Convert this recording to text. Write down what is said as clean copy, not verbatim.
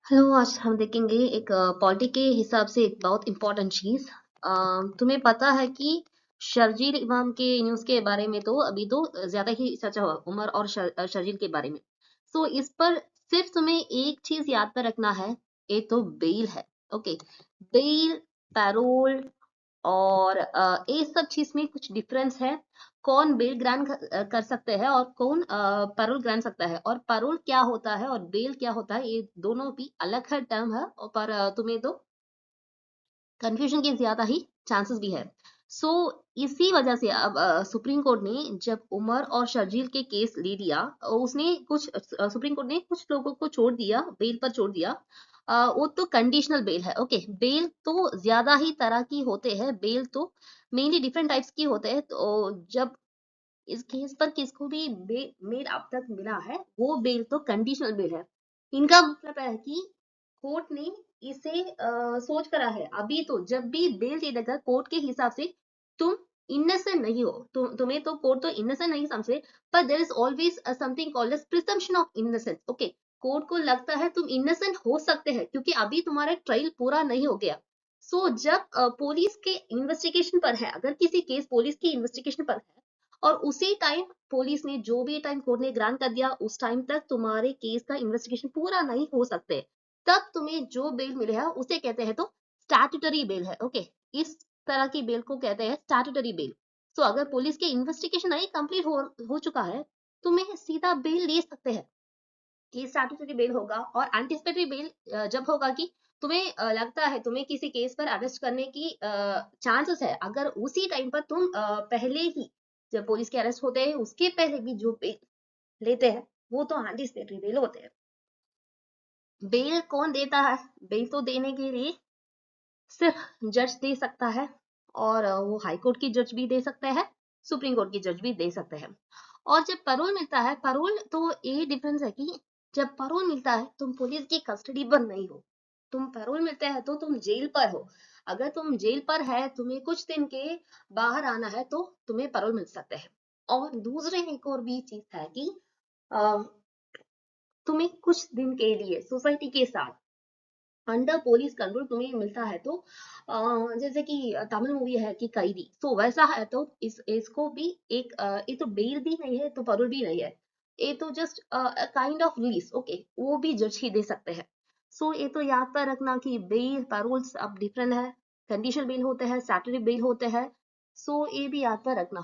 Hello, आज हम देखेंगे एक पॉलिटी के हिसाब से एक बहुत इम्पोर्टेंट चीज। तुम्हें पता है कि शर्जील इमाम के न्यूज के बारे में तो अभी तो ज्यादा ही चर्चा हुआ, उमर और शर्जील के बारे में। सो इस पर सिर्फ तुम्हें एक चीज याद पर रखना है, ये तो बेल है। ओके, बेल, पैरोल और ये सब चीज में कुछ डिफरेंस है। कौन बेल ग्रांट कर सकते हैं और कौन पैरोल ग्रांट सकता है, और पैरोल क्या होता है और बेल क्या होता है, ये दोनों भी अलग है टर्म है। और पर तुम्हें तो कंफ्यूजन के ज्यादा ही चांसेस भी है। सो इसी वजह से अब सुप्रीम कोर्ट ने जब उमर और शर्जील के केस ले लिया, उसने कुछ सुप्रीम कोर्ट ने कुछ लोगों को छोड़ दिया, बेल पर छोड़ दिया। वो तो कंडीशनल बेल है। ओके, बेल तो ज्यादा ही तरह की होते हैं, बेल तो मेनली डिफरेंट टाइप्स की होते हैं। तो जब इस केस पर किसको भी बेल अब तक मिला है, वो बेल तो कंडीशनल बेल है। इनका मतलब है कि कोर्ट ने इसे सोच करा है। अभी तो जब भी बेल दे देगा कोर्ट के हिसाब से, तुम इनोसेंट नहीं हो, तुम्हें तो कोर्ट तो इनोसेंट नहीं समझे। पर there is always something called as presumption of innocence. Okay, court को लगता है तुम इनोसेंट हो सकते हैं क्योंकि अभी तुम्हारा ट्रायल पूरा नहीं हो गया। सो जब पुलिस के इन्वेस्टिगेशन पर है, अगर किसी केस पुलिस की इन्वेस्टिगेशन पर है और उसी टाइम पुलिस ने जो भी टाइम कोर्ट ने ग्रांट कर दिया, उस टाइम तक तुम्हारे केस का इन्वेस्टिगेशन पूरा नहीं हो सकते, तब तुम्हें जो बेल मिले है उसे कहते हैं तो स्टैट्यूटरी बेल है। ओके, इस तरह की बेल को कहते हैं स्टैट्यूटरी बेल। तो अगर पुलिस के इन्वेस्टिगेशन नहीं कंप्लीट हो चुका है, तुम्हें सीधा बेल ले सकते हैं। ये स्टैट्यूटरी बेल होगा। और एंटिसिपेटरी बेल जब होगा कि तुम्हें लगता है तुम्हें किसी केस पर अरेस्ट करने की चांसेस है, अगर उसी टाइम पर तुम पहले ही, जब पुलिस के अरेस्ट होते हैं उसके पहले भी जो बेल लेते हैं, वो तो एंटिसिपेटरी बेल होते हैं। बेल कौन देता है? बेल तो देने के लिए सिर्फ जज दे सकता है, और वो हाई कोर्ट की जज भी दे सकते हैं, सुप्रीम कोर्ट की जज भी दे सकते हैं। और जब पैरोल मिलता है, पैरोल तो ये डिफरेंस है कि जब पैरोल मिलता है तुम पुलिस की कस्टडी पर नहीं हो, तुम पैरोल मिलते हैं तो तुम जेल पर हो। अगर तुम जेल पर है, तुम्हें कुछ दिन के बाहर आना है, तो तुम्हें पैरोल मिल सकते हैं। और दूसरे एक और भी चीज है कि अ, तुम्हें कुछ दिन के लिए सोसाइटी के साथ अंडर पुलिस कंट्रोल तुम्हें मिलता है। तो जैसे कि तमिल मूवी है कि कैदी, तो वैसा है। तो इसको भी एक ये तो बेल भी नहीं है तो पैरोल भी नहीं है, ये तो just kind of release. Okay, वो भी जज ही दे सकते हैं। सो ये तो याद पर रखना कि बेल पैरोल्स अब डिफरेंट है। कंडीशनल बेल होते हैं, स्टैट्यूटरी बेल होते हैं। सो ये भी याद पर रखना।